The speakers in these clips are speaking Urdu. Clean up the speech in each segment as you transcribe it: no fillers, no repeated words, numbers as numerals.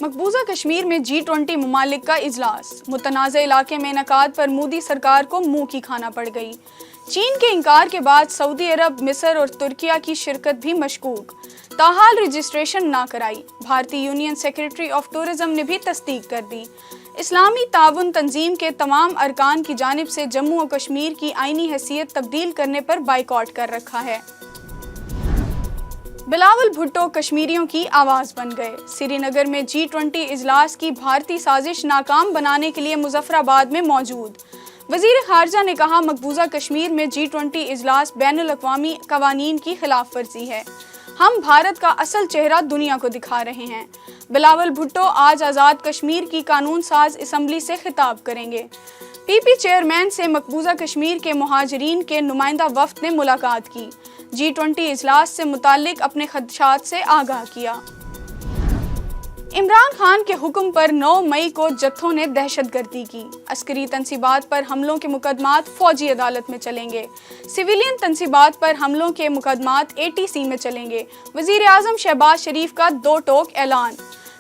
مقبوضہ کشمیر میں G20 ممالک کا اجلاس، متنازع علاقے میں انعقاد پر مودی سرکار کو منہ کی کھانا پڑ گئی۔ چین کے انکار کے بعد سعودی عرب، مصر اور ترکیہ کی شرکت بھی مشکوک، تاحال رجسٹریشن نہ کرائی۔ بھارتی یونین سیکرٹری آف ٹورزم نے بھی تصدیق کر دی۔ اسلامی تعاون تنظیم کے تمام ارکان کی جانب سے جموں و کشمیر کی آئینی حیثیت تبدیل کرنے پر بائیکاٹ کر رکھا ہے۔ بلاول بھٹو کشمیریوں کی آواز بن گئے۔ سری نگر میں G20 اجلاس کی بھارتی سازش ناکام بنانے کے لیے مظفر آباد میں موجود وزیر خارجہ نے کہا، مقبوضہ کشمیر میں G20 اجلاس بین الاقوامی قوانین کی خلاف ورزی ہے۔ ہم بھارت کا اصل چہرہ دنیا کو دکھا رہے ہیں۔ بلاول بھٹو آج آزاد کشمیر کی قانون ساز اسمبلی سے خطاب کریں گے۔ پی چیئرمین سے مقبوضہ کشمیر کے مہاجرین کے نمائندہ وفد نے ملاقات کی۔ G20 اجلاس سے متعلق اپنے خدشات سے آگاہ کیا۔ عمران خان کے حکم پر 9 مئی کو جتھوں نے دہشت گردی کی۔ عسکری تنصیبات پر حملوں کے مقدمات فوجی عدالت میں چلیں گے۔ سویلین تنصیبات پر حملوں کے مقدمات ATC میں چلیں گے۔ وزیر اعظم شہباز شریف کا 2 ٹوک اعلان،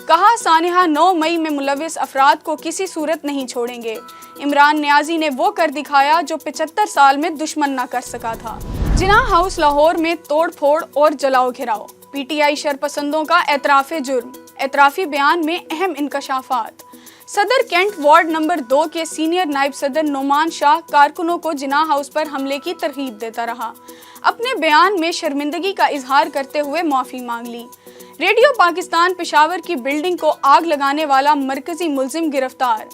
کہا سانحہ 9 مئی میں ملوث افراد کو کسی صورت نہیں چھوڑیں گے۔ عمران نیازی نے وہ کر دکھایا جو 75 سال میں دشمن نہ کر سکا تھا۔ جناح ہاؤس لاہور میں توڑ پھوڑ اور جلاؤ گھراؤ، PTI شرپسندوں کا اعتراف جرم، اعترافی بیان میں اہم انکشافات۔ صدر کینٹ وارڈ نمبر 2 کے سینئر نائب صدر نعمان شاہ کارکنوں کو جناح ہاؤس پر حملے کی ترغیب دیتا رہا، اپنے بیان میں شرمندگی کا اظہار کرتے ہوئے معافی مانگ لی۔ ریڈیو پاکستان پشاور کی بلڈنگ کو آگ لگانے والا مرکزی ملزم گرفتار،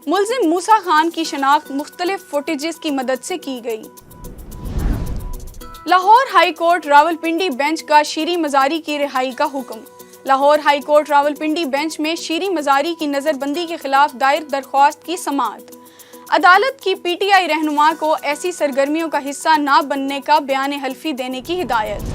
ملزم موسیٰ خان کی شناخت مختلف فوٹیجز کی مدد سے کی گئی۔ Lahore high court Rawalpindi bench کا شیریں مزاری کی رہائی کا حکم۔ Lahore high court Rawalpindi bench میں شیریں مزاری کی نظر بندی کے خلاف دائر درخواست کی سماعت۔ عدالت کی PTI رہنما کو ایسی سرگرمیوں کا حصہ نہ بننے کا بیان حلفی دینے کی ہدایت۔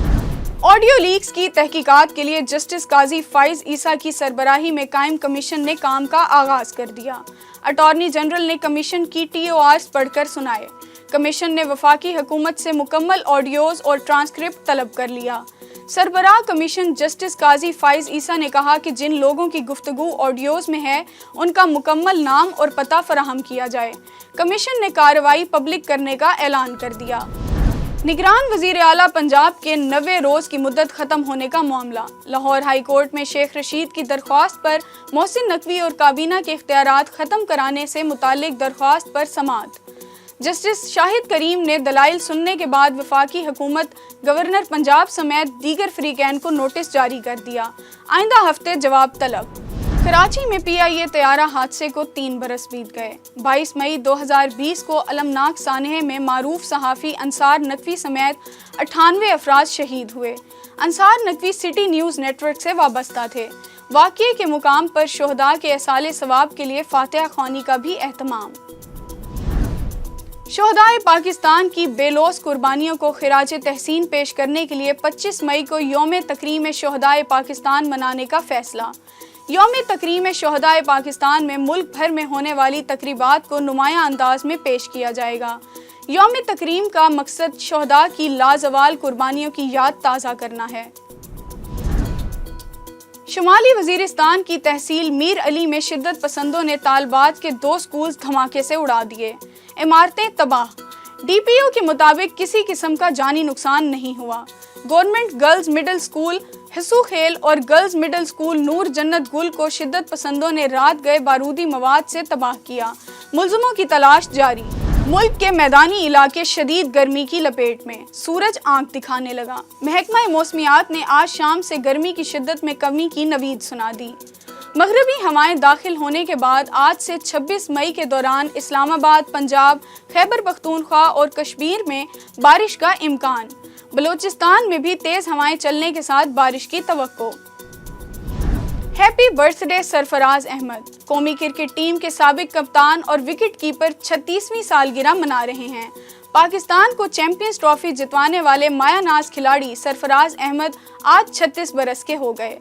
آڈیو لیکس کی تحقیقات کے لیے جسٹس قاضی فائز عیسیٰ کی سربراہی میں قائم کمیشن نے کام کا آغاز کر دیا۔ اٹارنی جنرل نے کمیشن کی TORs پڑھ کر سنائے۔ کمیشن نے وفاقی حکومت سے مکمل آڈیوز اور ٹرانسکرپٹ طلب کر لیا۔ سربراہ کمیشن جسٹس قاضی فائز عیسیٰ نے کہا کہ جن لوگوں کی گفتگو آڈیوز میں ہے ان کا مکمل نام اور پتہ فراہم کیا جائے۔ کمیشن نے کارروائی پبلک کرنے کا اعلان کر دیا۔ نگران وزیر اعلیٰ پنجاب کے 90 روز کی مدت ختم ہونے کا معاملہ۔ لاہور ہائی کورٹ میں شیخ رشید کی درخواست پر محسن نقوی اور کابینہ کے اختیارات ختم کرانے سے متعلق درخواست پر سماعت۔ جسٹس شاہد کریم نے دلائل سننے کے بعد وفاقی حکومت، گورنر پنجاب سمیت دیگر فریقین کو نوٹس جاری کر دیا۔ آئندہ ہفتے جواب طلب۔ کراچی میں PIA طیارہ حادثے کو 3 برس بیت گئے۔ 22 مئی 2020 کو المناک سانحے میں معروف صحافی انصار نقوی سمیت 98 افراد شہید ہوئے۔ Ansar Naqvi City News Network سے وابستہ تھے۔ واقعے کے مقام پر شہداء کے ایصال ثواب کے لیے فاتحہ خوانی کا بھی اہتمام۔ شہدائے پاکستان کی بے لوث قربانیوں کو خراج تحسین پیش کرنے کے لیے 25 مئی کو یوم تکریم شہدائے پاکستان منانے کا فیصلہ۔ یوم تکریم شہدائے پاکستان میں ملک بھر میں ہونے والی تقریبات کو نمایاں انداز میں پیش کیا جائے گا۔ یوم تکریم کا مقصد شہداء کی لازوال قربانیوں کی یاد تازہ کرنا ہے۔ شمالی وزیرستان کی تحصیل میر علی میں شدت پسندوں نے طالبات کے 2 سکولز دھماکے سے اڑا دیے، عمارتیں تباہ۔ DPO کے مطابق کسی قسم کا جانی نقصان نہیں ہوا۔ گورنمنٹ گرلز مڈل سکول حصو خیل اور گرلز مڈل سکول نور جنت گل کو شدت پسندوں نے رات گئے بارودی مواد سے تباہ کیا۔ ملزموں کی تلاش جاری۔ ملک کے میدانی علاقے شدید گرمی کی لپیٹ میں، سورج آنکھ دکھانے لگا۔ محکمہ موسمیات نے آج شام سے گرمی کی شدت میں کمی کی نوید سنا دی۔ مغربی ہوائیں داخل ہونے کے بعد آج سے 26 مئی کے دوران اسلام آباد، پنجاب، خیبر پختونخوا اور کشمیر میں بارش کا امکان۔ بلوچستان میں بھی تیز ہوائیں چلنے کے ساتھ بارش کی توقع۔ ہیپی برتھ ڈے سرفراز احمد۔ قومی کرکٹ ٹیم کے سابق کپتان اور وکٹ کیپر 36ویں سالگرہ منا رہے ہیں۔ پاکستان کو چیمپئنز ٹرافی جتوانے والے مایہ ناز کھلاڑی سرفراز احمد آج 36 برس کے ہو گئے۔